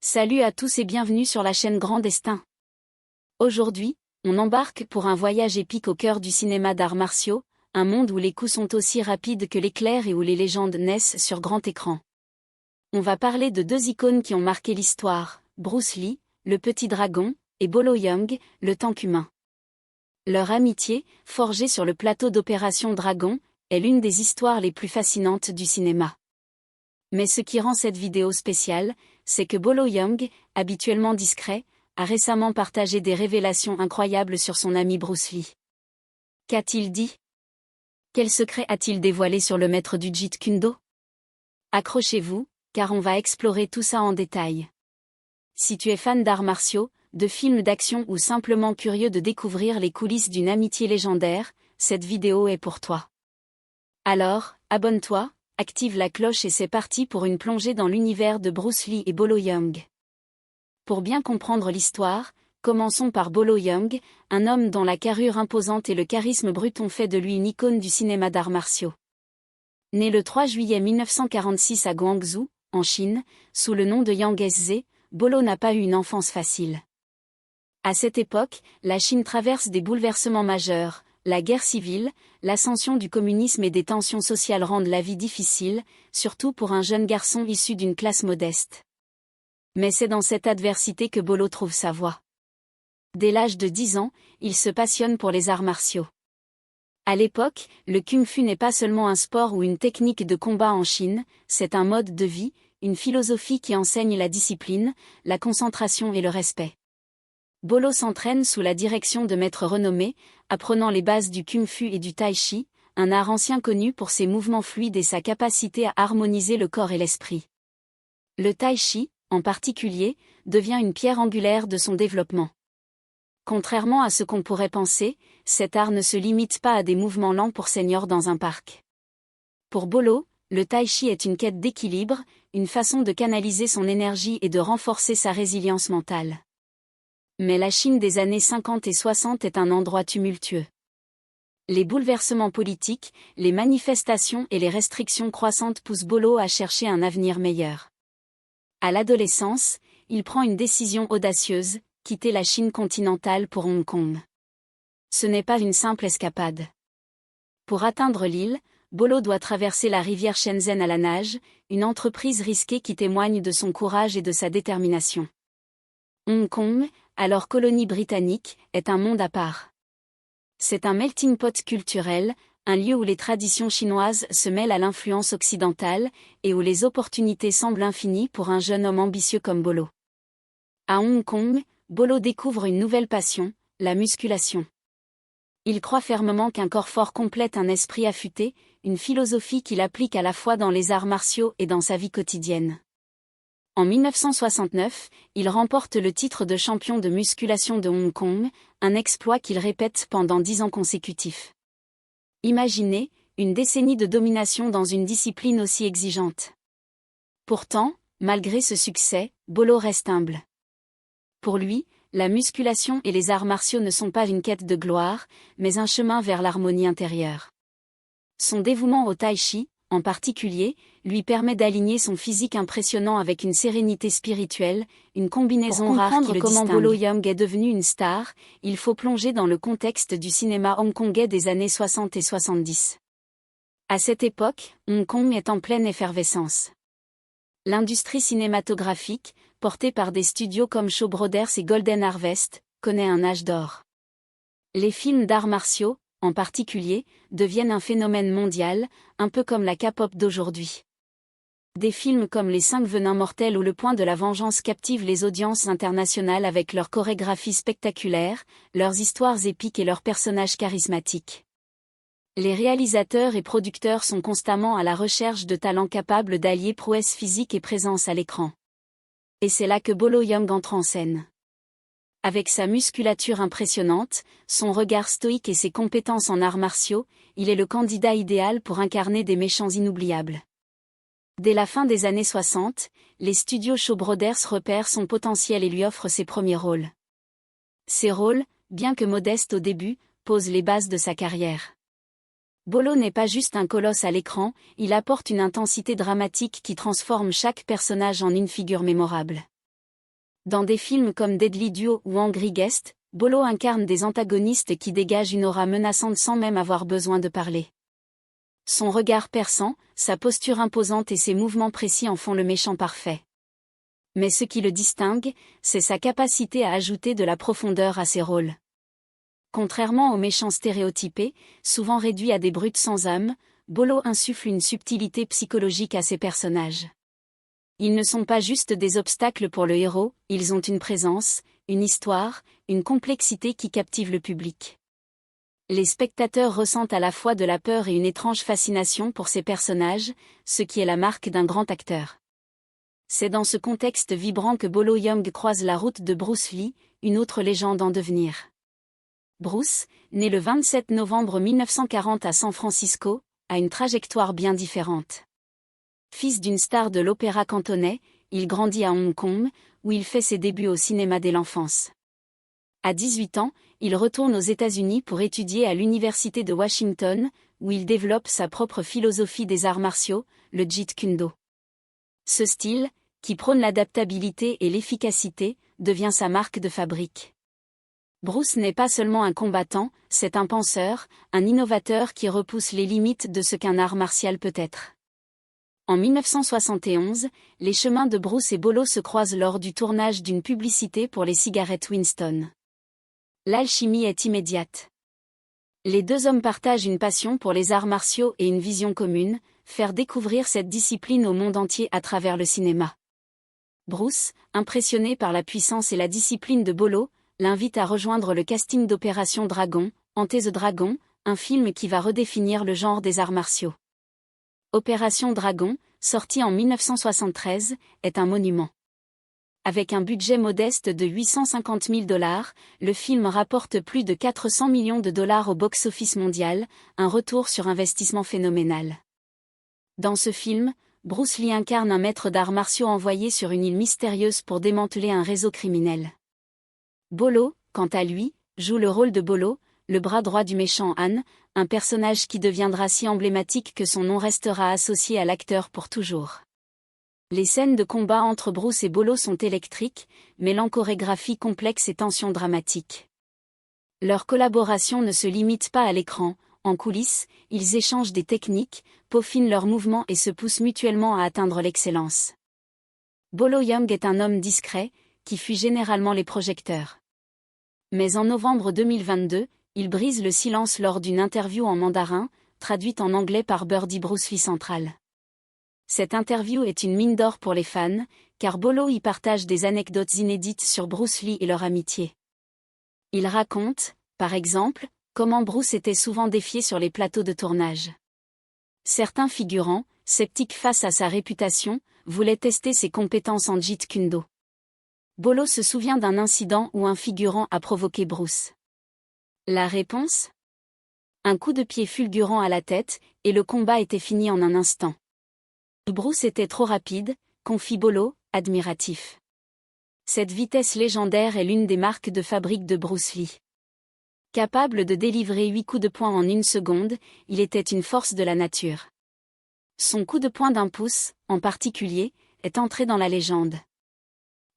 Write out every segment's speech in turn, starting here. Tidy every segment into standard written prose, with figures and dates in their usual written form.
Salut à tous et bienvenue sur la chaîne Grand Destin. Aujourd'hui, on embarque pour un voyage épique au cœur du cinéma d'arts martiaux, un monde où les coups sont aussi rapides que l'éclair et où les légendes naissent sur grand écran. On va parler de deux icônes qui ont marqué l'histoire, Bruce Lee, le petit dragon, et Bolo Yeung, le tank humain. Leur amitié, forgée sur le plateau d'Opération Dragon, est l'une des histoires les plus fascinantes du cinéma. Mais ce qui rend cette vidéo spéciale, c'est que Bolo Yeung, habituellement discret, a récemment partagé des révélations incroyables sur son ami Bruce Lee. Qu'a-t-il dit? Quel secret a-t-il dévoilé sur le maître du Jeet Kune Do? Accrochez-vous, car on va explorer tout ça en détail. Si tu es fan d'arts martiaux, de films d'action ou simplement curieux de découvrir les coulisses d'une amitié légendaire, cette vidéo est pour toi. Alors, abonne-toi, active la cloche et c'est parti pour une plongée dans l'univers de Bruce Lee et Bolo Yeung. Pour bien comprendre l'histoire, commençons par Bolo Yeung, un homme dont la carrure imposante et le charisme brut ont fait de lui une icône du cinéma d'arts martiaux. Né le 3 juillet 1946 à Guangzhou, en Chine, sous le nom de Yang Sze, Bolo n'a pas eu une enfance facile. À cette époque, la Chine traverse des bouleversements majeurs. La guerre civile, l'ascension du communisme et des tensions sociales rendent la vie difficile, surtout pour un jeune garçon issu d'une classe modeste. Mais c'est dans cette adversité que Bolo trouve sa voie. Dès l'âge de 10 ans, il se passionne pour les arts martiaux. À l'époque, le kung-fu n'est pas seulement un sport ou une technique de combat en Chine, c'est un mode de vie, une philosophie qui enseigne la discipline, la concentration et le respect. Bolo s'entraîne sous la direction de maîtres renommés, apprenant les bases du kung-fu et du tai chi, un art ancien connu pour ses mouvements fluides et sa capacité à harmoniser le corps et l'esprit. Le tai chi, en particulier, devient une pierre angulaire de son développement. Contrairement à ce qu'on pourrait penser, cet art ne se limite pas à des mouvements lents pour seniors dans un parc. Pour Bolo, le tai chi est une quête d'équilibre, une façon de canaliser son énergie et de renforcer sa résilience mentale. Mais la Chine des années 50 et 60 est un endroit tumultueux. Les bouleversements politiques, les manifestations et les restrictions croissantes poussent Bolo à chercher un avenir meilleur. À l'adolescence, il prend une décision audacieuse, quitter la Chine continentale pour Hong Kong. Ce n'est pas une simple escapade. Pour atteindre l'île, Bolo doit traverser la rivière Shenzhen à la nage, une entreprise risquée qui témoigne de son courage et de sa détermination. Hong Kong, alors colonie britannique, est un monde à part. C'est un melting pot culturel, un lieu où les traditions chinoises se mêlent à l'influence occidentale, et où les opportunités semblent infinies pour un jeune homme ambitieux comme Bolo. À Hong Kong, Bolo découvre une nouvelle passion, la musculation. Il croit fermement qu'un corps fort complète un esprit affûté, une philosophie qu'il applique à la fois dans les arts martiaux et dans sa vie quotidienne. En 1969, il remporte le titre de champion de musculation de Hong Kong, un exploit qu'il répète pendant 10 ans consécutifs. Imaginez, une décennie de domination dans une discipline aussi exigeante. Pourtant, malgré ce succès, Bolo reste humble. Pour lui, la musculation et les arts martiaux ne sont pas une quête de gloire, mais un chemin vers l'harmonie intérieure. Son dévouement au tai chi, en particulier, lui permet d'aligner son physique impressionnant avec une sérénité spirituelle, une combinaison rare qui le distingue. Pour comprendre comment Bolo Yeung est devenu une star, il faut plonger dans le contexte du cinéma hongkongais des années 60 et 70. À cette époque, Hong Kong est en pleine effervescence. L'industrie cinématographique, portée par des studios comme Shaw Brothers et Golden Harvest, connaît un âge d'or. Les films d'arts martiaux, en particulier, deviennent un phénomène mondial, un peu comme la K-pop d'aujourd'hui. Des films comme Les 5 Venins mortels ou Le Point de la vengeance captivent les audiences internationales avec leurs chorégraphies spectaculaires, leurs histoires épiques et leurs personnages charismatiques. Les réalisateurs et producteurs sont constamment à la recherche de talents capables d'allier prouesse physique et présence à l'écran. Et c'est là que Bolo Yeung entre en scène. Avec sa musculature impressionnante, son regard stoïque et ses compétences en arts martiaux, il est le candidat idéal pour incarner des méchants inoubliables. Dès la fin des années 60, les studios Shaw Brothers repèrent son potentiel et lui offrent ses premiers rôles. Ces rôles, bien que modestes au début, posent les bases de sa carrière. Bolo n'est pas juste un colosse à l'écran, il apporte une intensité dramatique qui transforme chaque personnage en une figure mémorable. Dans des films comme Deadly Duo ou Angry Guest, Bolo incarne des antagonistes qui dégagent une aura menaçante sans même avoir besoin de parler. Son regard perçant, sa posture imposante et ses mouvements précis en font le méchant parfait. Mais ce qui le distingue, c'est sa capacité à ajouter de la profondeur à ses rôles. Contrairement aux méchants stéréotypés, souvent réduits à des brutes sans âme, Bolo insuffle une subtilité psychologique à ses personnages. Ils ne sont pas juste des obstacles pour le héros, ils ont une présence, une histoire, une complexité qui captive le public. Les spectateurs ressentent à la fois de la peur et une étrange fascination pour ces personnages, ce qui est la marque d'un grand acteur. C'est dans ce contexte vibrant que Bolo Yeung croise la route de Bruce Lee, une autre légende en devenir. Bruce, né le 27 novembre 1940 à San Francisco, a une trajectoire bien différente. Fils d'une star de l'opéra cantonais, il grandit à Hong Kong, où il fait ses débuts au cinéma dès l'enfance. À 18 ans, il retourne aux États-Unis pour étudier à l'Université de Washington, où il développe sa propre philosophie des arts martiaux, le Jeet Kune Do. Ce style, qui prône l'adaptabilité et l'efficacité, devient sa marque de fabrique. Bruce n'est pas seulement un combattant, c'est un penseur, un innovateur qui repousse les limites de ce qu'un art martial peut être. En 1971, les chemins de Bruce et Bolo se croisent lors du tournage d'une publicité pour les cigarettes Winston. L'alchimie est immédiate. Les deux hommes partagent une passion pour les arts martiaux et une vision commune, faire découvrir cette discipline au monde entier à travers le cinéma. Bruce, impressionné par la puissance et la discipline de Bolo, l'invite à rejoindre le casting d'Opération Dragon, Enter the Dragon, un film qui va redéfinir le genre des arts martiaux. Opération Dragon, sorti en 1973, est un monument. Avec un budget modeste de $850 000, le film rapporte plus de $400 millions au box-office mondial, un retour sur investissement phénoménal. Dans ce film, Bruce Lee incarne un maître d'arts martiaux envoyé sur une île mystérieuse pour démanteler un réseau criminel. Bolo, quant à lui, joue le rôle de Bolo, le bras droit du méchant Han, un personnage qui deviendra si emblématique que son nom restera associé à l'acteur pour toujours. Les scènes de combat entre Bruce et Bolo sont électriques, mêlant chorégraphie complexe et tensions dramatiques. Leur collaboration ne se limite pas à l'écran, en coulisses, ils échangent des techniques, peaufinent leurs mouvements et se poussent mutuellement à atteindre l'excellence. Bolo Yeung est un homme discret, qui fuit généralement les projecteurs. Mais en novembre 2022, il brise le silence lors d'une interview en mandarin, traduite en anglais par Birdie Bruce Lee Central. Cette interview est une mine d'or pour les fans, car Bolo y partage des anecdotes inédites sur Bruce Lee et leur amitié. Il raconte, par exemple, comment Bruce était souvent défié sur les plateaux de tournage. Certains figurants, sceptiques face à sa réputation, voulaient tester ses compétences en Jeet Kune Do. Bolo se souvient d'un incident où un figurant a provoqué Bruce. La réponse ? Un coup de pied fulgurant à la tête, et le combat était fini en un instant. Bruce était trop rapide, confie Bolo, admiratif. Cette vitesse légendaire est l'une des marques de fabrique de Bruce Lee. Capable de délivrer 8 coups de poing en une seconde, il était une force de la nature. Son coup de poing d'1 pouce, en particulier, est entré dans la légende.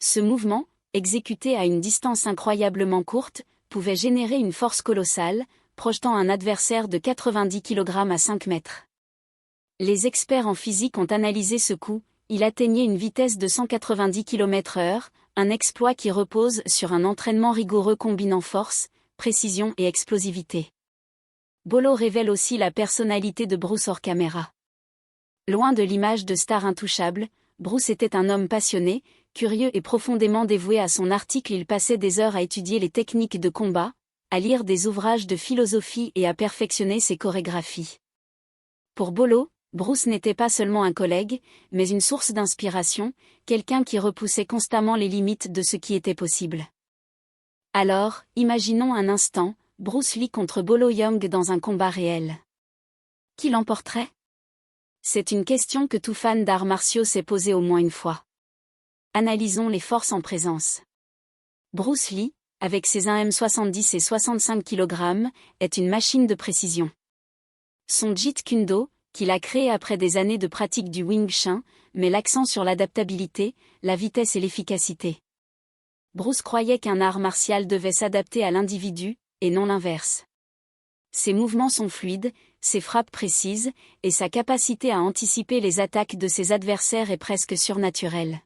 Ce mouvement, exécuté à une distance incroyablement courte, pouvait générer une force colossale, projetant un adversaire de 90 kg à 5 mètres. Les experts en physique ont analysé ce coup, il atteignait une vitesse de 190 km/h, un exploit qui repose sur un entraînement rigoureux combinant force, précision et explosivité. Bolo révèle aussi la personnalité de Bruce hors caméra. Loin de l'image de star intouchable, Bruce était un homme passionné, curieux et profondément dévoué à son article. Il passait des heures à étudier les techniques de combat, à lire des ouvrages de philosophie et à perfectionner ses chorégraphies. Pour Bolo, Bruce n'était pas seulement un collègue, mais une source d'inspiration, quelqu'un qui repoussait constamment les limites de ce qui était possible. Alors, imaginons un instant, Bruce Lee contre Bolo Yeung dans un combat réel. Qui l'emporterait ? C'est une question que tout fan d'arts martiaux s'est posée au moins une fois. Analysons les forces en présence. Bruce Lee, avec ses 1m70 et 65 kg, est une machine de précision. Son Jeet Kune Do, qu'il a créé après des années de pratique du Wing Chun, met l'accent sur l'adaptabilité, la vitesse et l'efficacité. Bruce croyait qu'un art martial devait s'adapter à l'individu, et non l'inverse. Ses mouvements sont fluides, ses frappes précises, et sa capacité à anticiper les attaques de ses adversaires est presque surnaturelle.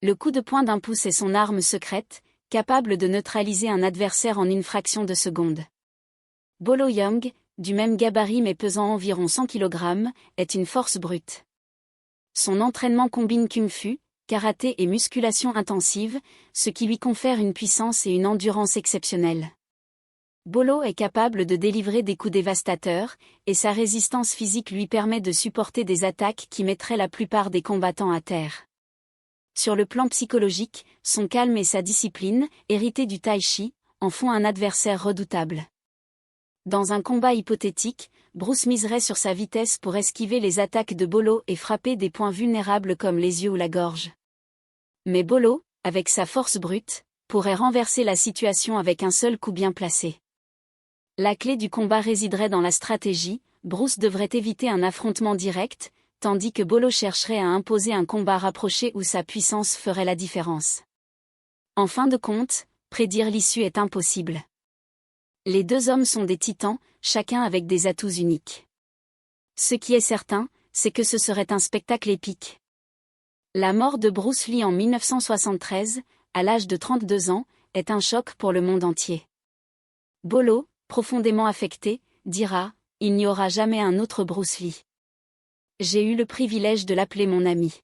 Le coup de poing d'un pouce est son arme secrète, capable de neutraliser un adversaire en une fraction de seconde. Bolo Yeung, du même gabarit mais pesant environ 100 kg, est une force brute. Son entraînement combine kung-fu, karaté et musculation intensive, ce qui lui confère une puissance et une endurance exceptionnelles. Bolo est capable de délivrer des coups dévastateurs, et sa résistance physique lui permet de supporter des attaques qui mettraient la plupart des combattants à terre. Sur le plan psychologique, son calme et sa discipline, héritée du tai chi, en font un adversaire redoutable. Dans un combat hypothétique, Bruce miserait sur sa vitesse pour esquiver les attaques de Bolo et frapper des points vulnérables comme les yeux ou la gorge. Mais Bolo, avec sa force brute, pourrait renverser la situation avec un seul coup bien placé. La clé du combat résiderait dans la stratégie. Bruce devrait éviter un affrontement direct, tandis que Bolo chercherait à imposer un combat rapproché où sa puissance ferait la différence. En fin de compte, prédire l'issue est impossible. Les deux hommes sont des titans, chacun avec des atouts uniques. Ce qui est certain, c'est que ce serait un spectacle épique. La mort de Bruce Lee en 1973, à l'âge de 32 ans, est un choc pour le monde entier. Bolo, profondément affecté, dira « Il n'y aura jamais un autre Bruce Lee. J'ai eu le privilège de l'appeler mon ami. »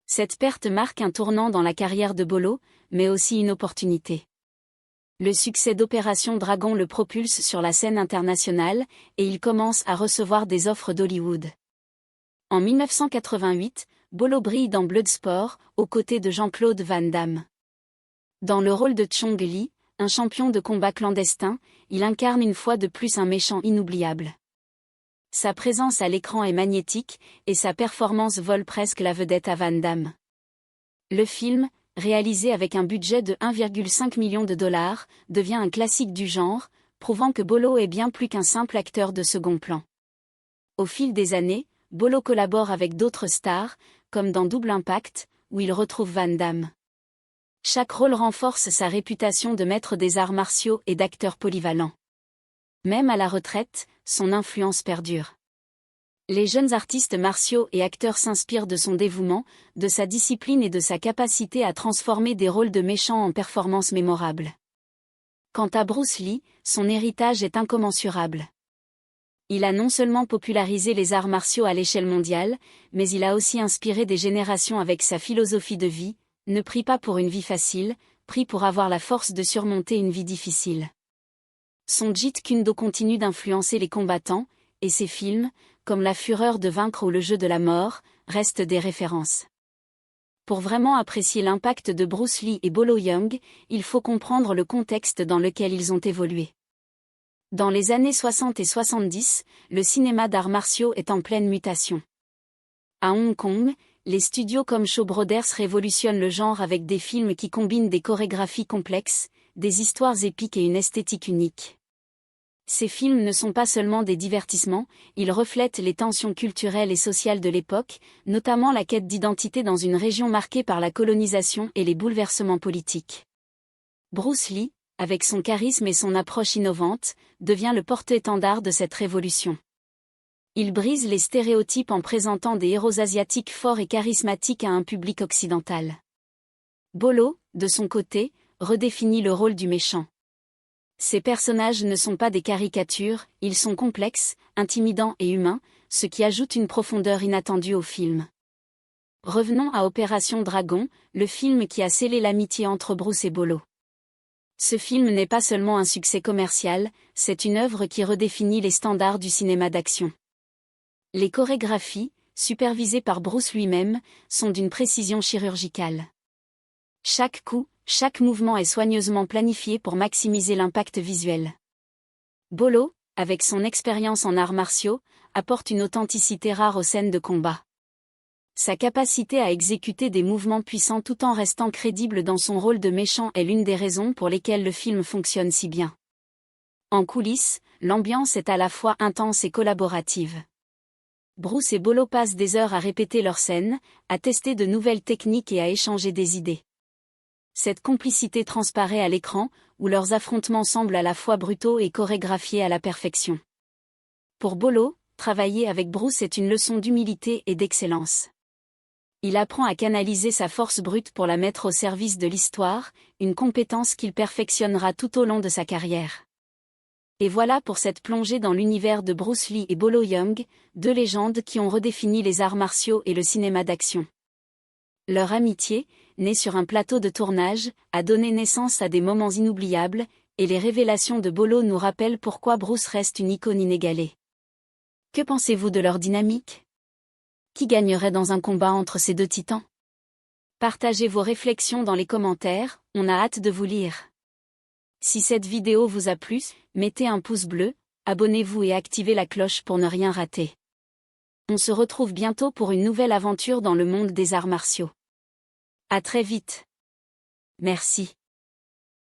Cette perte marque un tournant dans la carrière de Bolo, mais aussi une opportunité. Le succès d'Opération Dragon le propulse sur la scène internationale, et il commence à recevoir des offres d'Hollywood. En 1988, Bolo brille dans Bloodsport, aux côtés de Jean-Claude Van Damme. Dans le rôle de Chong Li, un champion de combat clandestin, il incarne une fois de plus un méchant inoubliable. Sa présence à l'écran est magnétique, et sa performance vole presque la vedette à Van Damme. Le film, réalisé avec un budget de 1,5 million de dollars, devient un classique du genre, prouvant que Bolo est bien plus qu'un simple acteur de second plan. Au fil des années, Bolo collabore avec d'autres stars, comme dans Double Impact, où il retrouve Van Damme. Chaque rôle renforce sa réputation de maître des arts martiaux et d'acteur polyvalent. Même à la retraite, son influence perdure. Les jeunes artistes martiaux et acteurs s'inspirent de son dévouement, de sa discipline et de sa capacité à transformer des rôles de méchants en performances mémorables. Quant à Bruce Lee, son héritage est incommensurable. Il a non seulement popularisé les arts martiaux à l'échelle mondiale, mais il a aussi inspiré des générations avec sa philosophie de vie. Ne prie pas pour une vie facile, prie pour avoir la force de surmonter une vie difficile. Son Jeet Kune Do continue d'influencer les combattants, et ses films, comme La Fureur de vaincre ou Le Jeu de la mort, restent des références. Pour vraiment apprécier l'impact de Bruce Lee et Bolo Yeung, il faut comprendre le contexte dans lequel ils ont évolué. Dans les années 60 et 70, le cinéma d'arts martiaux est en pleine mutation. À Hong Kong, les studios comme Shaw Brothers révolutionnent le genre avec des films qui combinent des chorégraphies complexes, des histoires épiques et une esthétique unique. Ces films ne sont pas seulement des divertissements, ils reflètent les tensions culturelles et sociales de l'époque, notamment la quête d'identité dans une région marquée par la colonisation et les bouleversements politiques. Bruce Lee, avec son charisme et son approche innovante, devient le porte-étendard de cette révolution. Il brise les stéréotypes en présentant des héros asiatiques forts et charismatiques à un public occidental. Bolo, de son côté, redéfinit le rôle du méchant. Ces personnages ne sont pas des caricatures, ils sont complexes, intimidants et humains, ce qui ajoute une profondeur inattendue au film. Revenons à Opération Dragon, le film qui a scellé l'amitié entre Bruce et Bolo. Ce film n'est pas seulement un succès commercial, c'est une œuvre qui redéfinit les standards du cinéma d'action. Les chorégraphies, supervisées par Bruce lui-même, sont d'une précision chirurgicale. Chaque coup, chaque mouvement est soigneusement planifié pour maximiser l'impact visuel. Bolo, avec son expérience en arts martiaux, apporte une authenticité rare aux scènes de combat. Sa capacité à exécuter des mouvements puissants tout en restant crédible dans son rôle de méchant est l'une des raisons pour lesquelles le film fonctionne si bien. En coulisses, l'ambiance est à la fois intense et collaborative. Bruce et Bolo passent des heures à répéter leurs scènes, à tester de nouvelles techniques et à échanger des idées. Cette complicité transparaît à l'écran, où leurs affrontements semblent à la fois brutaux et chorégraphiés à la perfection. Pour Bolo, travailler avec Bruce est une leçon d'humilité et d'excellence. Il apprend à canaliser sa force brute pour la mettre au service de l'histoire, une compétence qu'il perfectionnera tout au long de sa carrière. Et voilà pour cette plongée dans l'univers de Bruce Lee et Bolo Yeung, deux légendes qui ont redéfini les arts martiaux et le cinéma d'action. Leur amitié, née sur un plateau de tournage, a donné naissance à des moments inoubliables, et les révélations de Bolo nous rappellent pourquoi Bruce reste une icône inégalée. Que pensez-vous de leur dynamique ? Qui gagnerait dans un combat entre ces deux titans ? Partagez vos réflexions dans les commentaires, on a hâte de vous lire. Si cette vidéo vous a plu, mettez un pouce bleu, abonnez-vous et activez la cloche pour ne rien rater. On se retrouve bientôt pour une nouvelle aventure dans le monde des arts martiaux. À très vite. Merci.